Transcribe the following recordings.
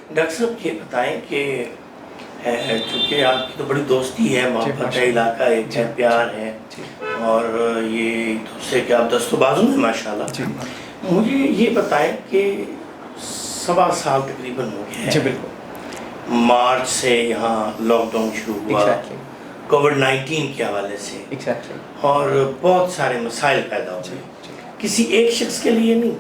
Doctor صاحب یہ بتائیں کہ چونکہ آپ کی تو بڑی دوستی ہے، محبت ہے، علاقہ ایک ہے، پیار ہے، اور یہ دوسرے کے آپ دست و بازو ہیں ماشاء اللہ. مجھے یہ بتائیں کہ 7 سال تقریباً ہو گیا ہے. جی بالکل. مارچ سے یہاں لاک ڈاؤن شروع ہوا کووڈ-19 کے حوالے سے، اور بہت سارے مسائل پیدا ہوئے. کسی ایک شخص کے لیے نہیں،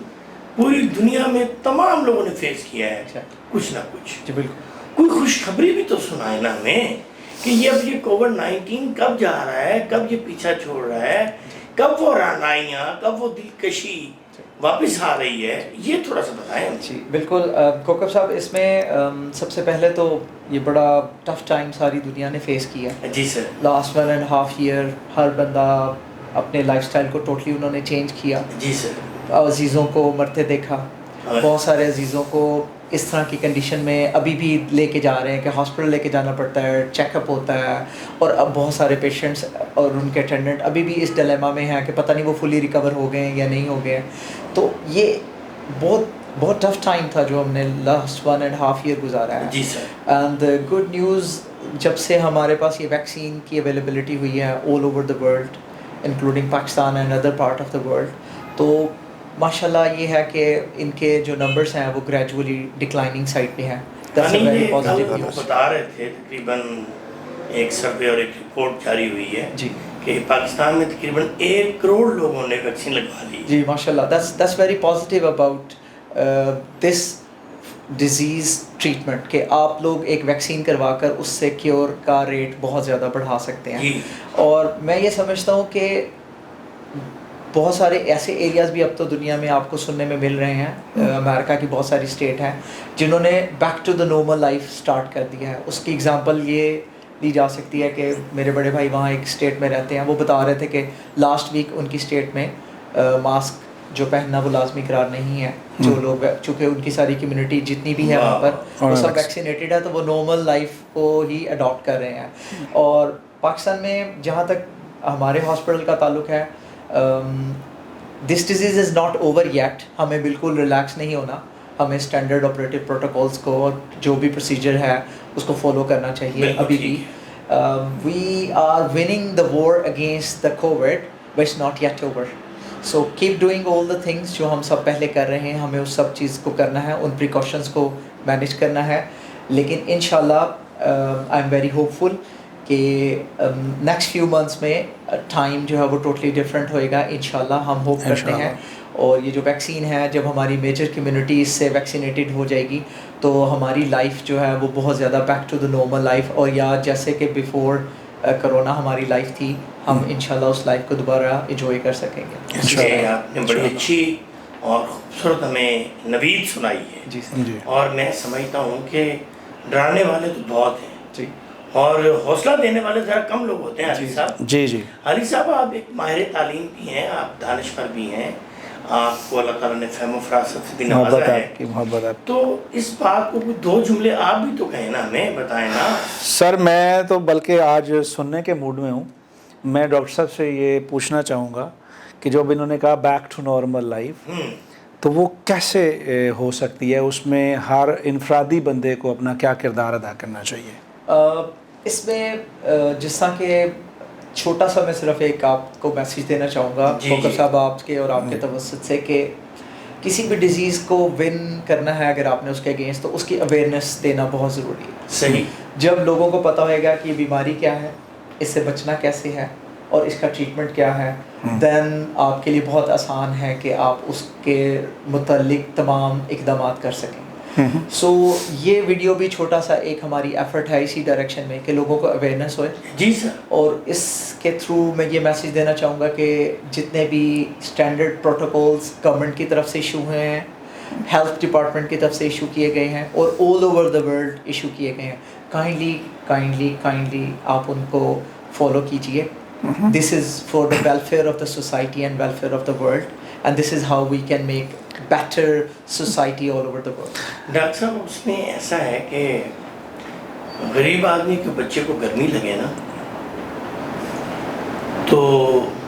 پوری دنیا میں تمام لوگوں نے فیس کیا ہے کچھ نہ کچھ. جی بالکل. کوئی خوشخبری بھی تو سنائے نا ہمیں کہ یہ کووڈ-19 کب جا رہا ہے، کب یہ پیچھا چھوڑ رہا ہے، کب وہ رعنائیاں، کب وہ دلکشی واپس آ رہی ہے، یہ تھوڑا سا بتائیں. جی بالکل. کوکب صاحب، اس میں سب سے پہلے تو یہ بڑا ٹف ٹائم ساری دنیا نے فیس کیا. جی سر. لاسٹ 1.5 ایئر ہر بندہ اپنے لائف سٹائل کو ٹوٹلی انہوں نے چینج کیا. جی سر. عزیزوں کو مرتے دیکھا، بہت سارے عزیزوں کو اس طرح کی کنڈیشن میں ابھی بھی لے کے جا رہے ہیں کہ ہاسپٹل لے کے جانا پڑتا ہے، چیک اپ ہوتا ہے، اور اب بہت سارے پیشنٹس اور ان کے اٹینڈنٹ ابھی بھی اس ڈلیما میں ہیں کہ پتہ نہیں وہ فلی ریکور ہو گئے ہیں یا نہیں ہو گئے ہیں. تو یہ بہت ٹف ٹائم تھا جو ہم نے لاسٹ 1.5 ایئر گزارا ہے. جی سر. اینڈ گڈ نیوز، جب سے ہمارے پاس یہ ویکسین کی اویلیبلٹی ہوئی ہے آل over the world including Pakistan and other part of the world, تو ماشاء اللہ یہ ہے کہ ان کے جو نمبرس ہیں وہ گریجولی ڈکلائننگ سائڈ پہ ہیں. بتا رہے تھے تقریباً ایک سروے اور ایک رپورٹ جاری ہوئی ہے جی کہ پاکستان میں تقریباً 1 کروڑ لوگوں نے ویکسین لگوا لی. جی ماشاء اللہ. That's very positive about this disease treatment کہ آپ لوگ ایک ویکسین کروا کر اس سے کیور کا ریٹ بہت زیادہ بڑھا سکتے ہیں. اور میں یہ سمجھتا ہوں کہ بہت سارے ایسے ایریاز بھی اب تو دنیا میں آپ کو سننے میں مل رہے ہیں. امریکہ کی بہت ساری اسٹیٹ ہیں جنہوں نے back to the normal life start کر دیا ہے. اس کی اگزامپل یہ لی جا سکتی ہے کہ میرے بڑے بھائی وہاں ایک اسٹیٹ میں رہتے ہیں، وہ بتا رہے تھے کہ لاسٹ ویک ان کی اسٹیٹ میں ماسک جو پہننا وہ لازمی قرار نہیں ہے. جو لوگ چونکہ ان کی ساری کمیونٹی جتنی بھی ہے وہاں پر وہ سب ویکسینیٹڈ ہے، تو وہ نارمل لائف کو ہی اڈاپٹ کر رہے ہیں. اور پاکستان میں جہاں تک ہمارے ہاسپٹل کا تعلق ہے، this disease is not over yet. ہمیں بالکل ریلیکس نہیں ہونا، ہمیں اسٹینڈرڈ آپریٹو پروٹوکولس کو اور جو بھی پروسیجر ہے اس کو فالو کرنا چاہیے. ابھی بھی we are winning the war against the covid but it's not yet over. So keep doing all the things جو ہم سب پہلے کر رہے ہیں. ہمیں اس سب چیز کو کرنا ہے، ان پریکاشنس کو مینیج کرنا ہے. لیکن انشاءاللہ آئی ایم ویری ہوپ فل کہ نیکسٹ فیو منتھس میں ٹائم جو ہے وہ ٹوٹلی ڈفرینٹ ہوئے گا انشاءاللہ. ہم ہوپ کرتے ہیں. اور یہ جو ویکسین ہے، جب ہماری میجر کمیونٹی اس سے ویکسینیٹڈ ہو جائے گی تو ہماری لائف جو ہے وہ بہت زیادہ back to the normal life, اور یا جیسے کہ بیفور کرونا ہماری لائف تھی، ہم انشاءاللہ اس لائف کو دوبارہ انجوائے کر سکیں گے. آپ نے بڑی اچھی اور خوبصورت ہمیں نوید سنائی ہے. جی سر. اور میں سمجھتا ہوں کہ ڈرانے والے تو بہت ہیں جی، اور حوصلہ دینے والے ذرا کم لوگ ہوتے ہیں. علی صاحب، جی علی صاحب آپ ایک ماہر تعلیم بھی ہیں، آپ دانشور بھی ہیں، آپ کو اللہ تعالیٰ نے فہم و فراست سے بھی نوازا ہے. محبت ہے. تو اس بات کو 2 جملے آپ بھی تو کہیں نا، ہمیں بتائیں نا. سر میں تو بلکہ آج سننے کے موڈ میں ہوں. میں ڈاکٹر صاحب سے یہ پوچھنا چاہوں گا کہ جو انہوں نے کہا بیک ٹو نارمل لائف، تو وہ کیسے ہو سکتی ہے؟ اس میں ہر انفرادی بندے کو اپنا کیا کردار ادا کرنا چاہیے؟ اس میں جس طرح کہ چھوٹا سا میں صرف ایک آپ کو میسیج دینا چاہوں گا ڈاکٹر صاحب آپ کے اور آپ کے توسط سے، کہ کسی بھی ڈیزیز کو ون کرنا ہے اگر آپ نے اس کے اگینسٹ، تو اس کی اویئرنیس دینا بہت ضروری ہے. صحیح. جب لوگوں کو پتہ ہوئے گا کہ یہ بیماری کیا ہے، اس سے بچنا کیسے ہے اور اس کا ٹریٹمنٹ کیا ہے، دین آپ کے لیے بہت آسان ہے کہ آپ اس کے متعلق تمام اقدامات کر سکیں. سو یہ ویڈیو بھی چھوٹا سا ایک ہماری ایفرٹ ہے اسی ڈائریکشن میں کہ لوگوں کو اویئرنیس ہوئے. جی سر. اور اس کے تھرو میں یہ میسیج دینا چاہوں گا کہ جتنے بھی اسٹینڈرڈ پروٹوکولز گورنمنٹ کی طرف سے ایشو ہوئے ہیں، ہیلتھ ڈپارٹمنٹ کی طرف سے ایشو کیے گئے ہیں اور all over the world issue کیے گئے ہیں، کائنڈلی آپ ان کو فالو کیجیے. This is for the welfare of the society and welfare of the world, and this is how we can make better society all over the world. Doctor صاحب، اس میں ایسا ہے کہ غریب آدمی کے بچے کو گرمی لگے نا، تو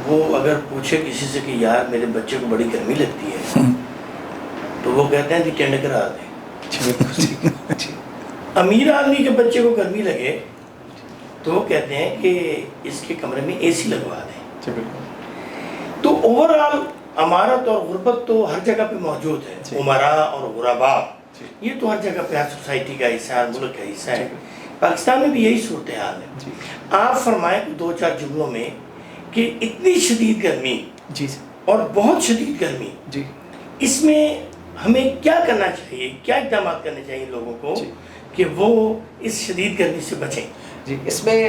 وہ اگر پوچھے کسی سے کہ یار میرے بچے کو بڑی گرمی لگتی ہے، تو وہ کہتے ہیں کہ ٹینڈ کرا دیں. امیر آدمی کے بچے کو گرمی لگے تو وہ کہتے ہیں کہ اس کے کمرے میں اے سی لگوا دیں. تو اوور آل امارت اور غربت تو ہر جگہ پہ موجود ہے. امراء اور غرباء یہ تو ہر جگہ پہ ہر سوسائٹی کا حصہ ہے, ملک کا حصہ ہے. پاکستان میں بھی یہی صورتحال ہے. آپ فرمائیں 2-4 جملوں میں کہ اتنی شدید گرمی اور بہت شدید گرمی, اس میں ہمیں کیا کرنا چاہیے, کیا اقدامات کرنے چاہیے لوگوں کو کہ وہ اس شدید گرمی سے بچیں؟ اس میں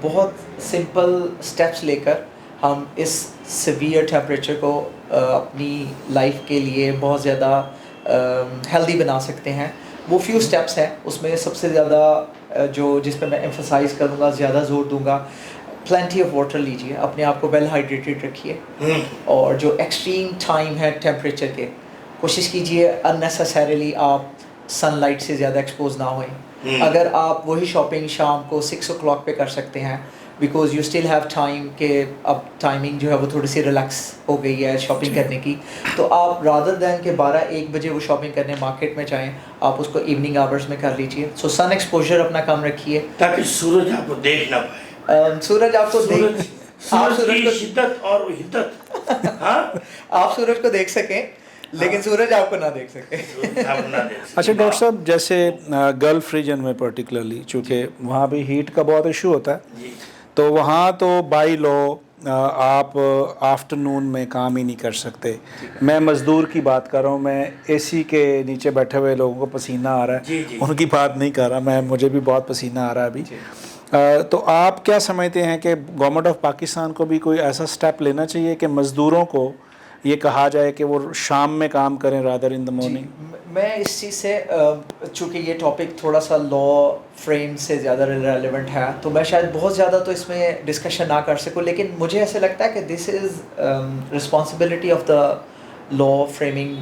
بہت سمپل سٹیپس لے کر ہم اس سیویئر ٹیمپریچر کو اپنی لائف کے لیے بہت زیادہ ہیلدی بنا سکتے ہیں. وہ فیو سٹیپس ہیں. اس میں سب سے زیادہ جس پہ میں ایمفسائز کروں گا, زیادہ زور دوں گا, پلینٹی آف واٹر لیجیے, اپنے آپ کو ویل ہائیڈریٹڈ رکھیے. اور جو ایکسٹریم ٹائم ہے ٹیمپریچر کے, کوشش کیجیے اننیسیسریلی آپ سن لائٹ سے زیادہ ایکسپوز نہ ہوئیں. اگر آپ وہی شاپنگ شام کو 6 o'clock پہ کر سکتے ہیں because you still have time, کہ اب ٹائمنگ جو ہے وہ تھوڑی سی ریلیکس ہو گئی ہے شاپنگ کرنے کی, تو آپ رادر دین کہ 12-1 بجے وہ شاپنگ کرنے مارکیٹ میں جائیں, آپ اس کو ایوننگ آورس میں کر لیجیے. سو سن ایکسپوجر اپنا کم رکھیے تاکہ سورج آپ کو دیکھ نہ پائے. سورج آپ کو سورج کی شدت اور حدت, آپ سورج کو دیکھ سکیں لیکن سورج آپ کو نہ دیکھ سکے. اچھا ڈاکٹر صاحب, جیسے گلف ریجن میں پرٹیکولرلی چونکہ وہاں بھی ہیٹ کا بہت ایشو ہوتا ہے, تو وہاں تو بائی لو آپ آفٹرنون میں کام ہی نہیں کر سکتے. میں مزدور کی بات کر رہا ہوں, میں اے سی کے نیچے بیٹھے ہوئے لوگوں کو پسینہ آ رہا ہے, ان کی بات نہیں کر رہا, مجھے بھی بہت پسینہ آ رہا ہے ابھی. تو آپ کیا سمجھتے ہیں کہ گورنمنٹ آف پاکستان کو بھی کوئی ایسا سٹیپ لینا چاہیے کہ مزدوروں کو یہ کہا جائے کہ وہ شام میں کام کریں رادر ان دا مارننگ؟ میں اس چیز سے, چونکہ یہ ٹاپک تھوڑا سا لا فریم سے زیادہ ریلیونٹ ہے, تو میں شاید بہت زیادہ تو اس میں ڈسکشن نہ کر سکوں, لیکن مجھے ایسے لگتا ہے کہ this is responsibility of the law framing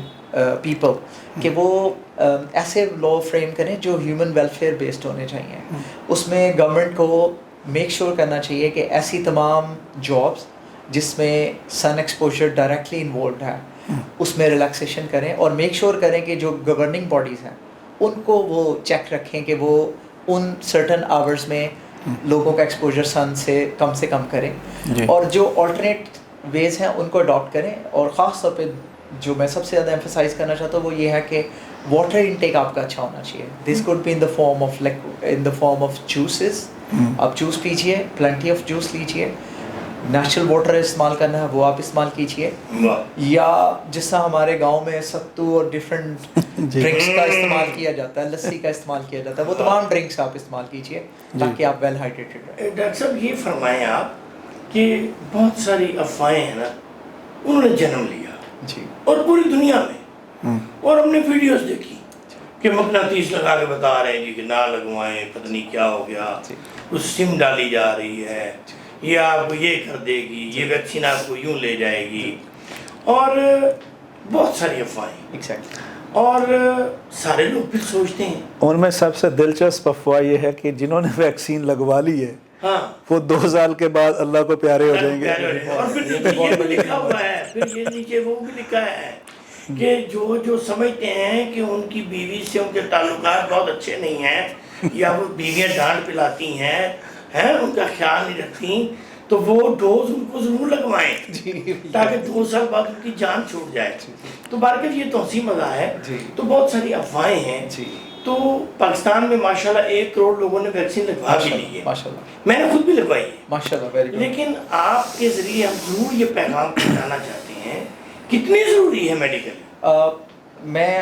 people کہ وہ ایسے لا فریم کریں جو ہیومن ویلفیئر بیسڈ ہونے چاہیے. اس میں گورنمنٹ کو میک شیور کرنا چاہیے کہ ایسی تمام جابس جس میں سن ایکسپوجر ڈائریکٹلی انوالوڈ ہے اس میں ریلیکسیشن کریں, اور میک شیور کریں کہ جو گورننگ باڈیز ہیں ان کو وہ چیک رکھیں کہ وہ ان سرٹن آورز میں لوگوں کا ایکسپوجر سن سے کم کریں, اور جو آلٹرنیٹ ویز ہیں ان کو اڈاپٹ کریں. اور خاص طور پہ جو میں سب سے زیادہ ایمفسائز کرنا چاہتا ہوں وہ یہ ہے کہ واٹر انٹیک آپ کا اچھا ہونا چاہیے. This could be in the form of juices. آپ جوس پیجیے, پلینٹی آف جوس لیجیے, نیچرل واٹر استعمال کرنا ہے وہ آپ استعمال کیجیے, یا جس طرح ہمارے گاؤں میں ستو اور ڈفرینٹ ڈرنکس کا استعمال کیا جاتا ہے, لسی کا استعمال کیا جاتا ہے, وہ تمام ڈرنکس آپ استعمال کیجیے تاکہ آپ ویل ہائیڈریٹڈ رہیں. ڈاکٹر صاحب یہ فرمائیں آپ کہ بہت ساری افواہیں ہیں نا, انہوں نے جنم لیا اور پوری دنیا میں, اور ہم نے ویڈیوز دیکھی کہ مقناطیس لگا کے بتا رہے ہیں کہ نہ لگوائیں, پتہ نہیں کیا ہو گیا, اس سم ڈالی جا رہی ہے, یہ آپ کو یہ کر دے گی, یہ ویکسین آپ کو یوں لے جائے گی, اور بہت ساری افواہیں. اور سارے لوگ پھر سوچتے ہیں, ان میں سب سے دلچسپ افواہ یہ ہے کہ جنہوں نے ویکسین لگوا لی ہے وہ 2 سال کے بعد اللہ کو پیارے ہو جائیں گے. اور پھر یہ بھی لکھا ہوا ہے, پھر یہ نیچے وہ بھی لکھا ہے کہ جو سمجھتے ہیں کہ ان کی بیوی سے ان کے تعلقات بہت اچھے نہیں ہیں, یا وہ بیویاں ڈانٹ پلاتی ہیں, ان کا خیال نہیں رکھتی, تو وہ ڈوز ان کو ضرور لگوائیں تاکہ 2 سال بعد ان کی جان چھوٹ جائے. تو بارکل یہ توسیع مزاح ہے. تو بہت ساری افواہیں ہیں. تو پاکستان میں ماشاءاللہ 1 کروڑ لوگوں نے ویکسین لگوا بھی لی ہے, میں نے خود بھی لگوائی ہے. لیکن آپ کے ذریعے ہم ضرور یہ پیغام پہنچانا چاہتے ہیں, کتنی ضروری ہے میڈیکل. میں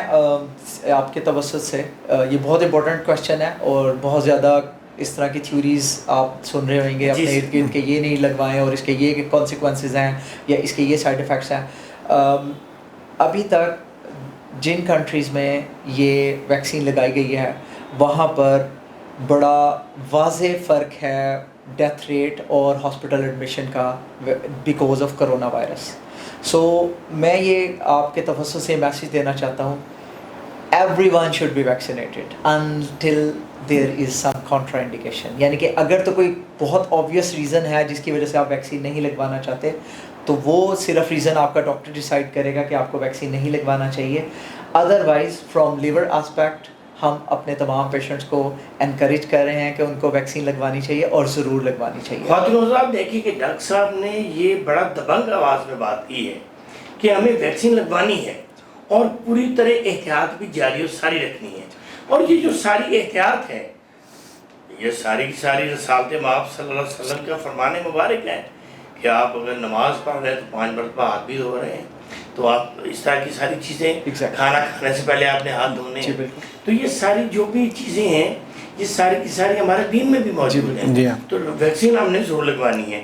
آپ کے توسط سے, یہ بہت امپورٹنٹ کویشچن ہے, اور بہت زیادہ اس طرح کی تھیوریز آپ سن رہے ہوئیں گے اپنے ارد گرد کہ یہ نہیں لگوائیں اور اس کے یہ کانسیکوینسز ہیں یا اس کے یہ سائڈ ایفیکٹس ہیں. ابھی تک جن کنٹریز میں یہ ویکسین لگائی گئی ہے وہاں پر بڑا واضح فرق ہے ڈیتھ ریٹ اور ہاسپٹل ایڈمیشن کا بیکاز آف کرونا وائرس. سو میں یہ آپ کے توسط سے میسیج دینا چاہتا ہوں, everyone should be vaccinated until there is some contraindication. یعنی کہ اگر تو کوئی بہت obvious reason ہے جس کی وجہ سے آپ ویکسین نہیں لگوانا چاہتے, تو وہ صرف ریزن آپ کا ڈاکٹر ڈیسائیڈ کرے گا کہ آپ کو ویکسین نہیں لگوانا چاہیے. ادروائز فرام لیور آسپیکٹ ہم اپنے تمام پیشنٹس کو انکریج کر رہے ہیں کہ ان کو ویکسین لگوانی چاہیے اور ضرور لگوانی چاہیے. خواتین صاحب دیکھیے کہ ڈاکٹر صاحب نے یہ بڑا دبنگ آواز میں بات کی ہے کہ ہمیں ویکسین لگوانی ہے اور پوری طرح احتیاط بھی جاری و ساری رکھنی ہے. اور یہ جو ساری احتیاط ہے یہ ساری کی ساری رسالت مآب صلی اللہ علیہ وسلم کا فرمان مبارک ہے کہ آپ اگر نماز پڑھ رہے ہیں تو 5 مرتبہ ہاتھ بھی دھو رہے ہیں, تو آپ اس طرح کی ساری چیزیں کھانا کھانے سے پہلے آپ نے ہاتھ دھونے ہیں. تو یہ ساری جو بھی چیزیں ہیں یہ ساری کی ساری ہمارے دین میں بھی موجود ہیں. تو ویکسین ہم نے ضرور لگوانی ہے.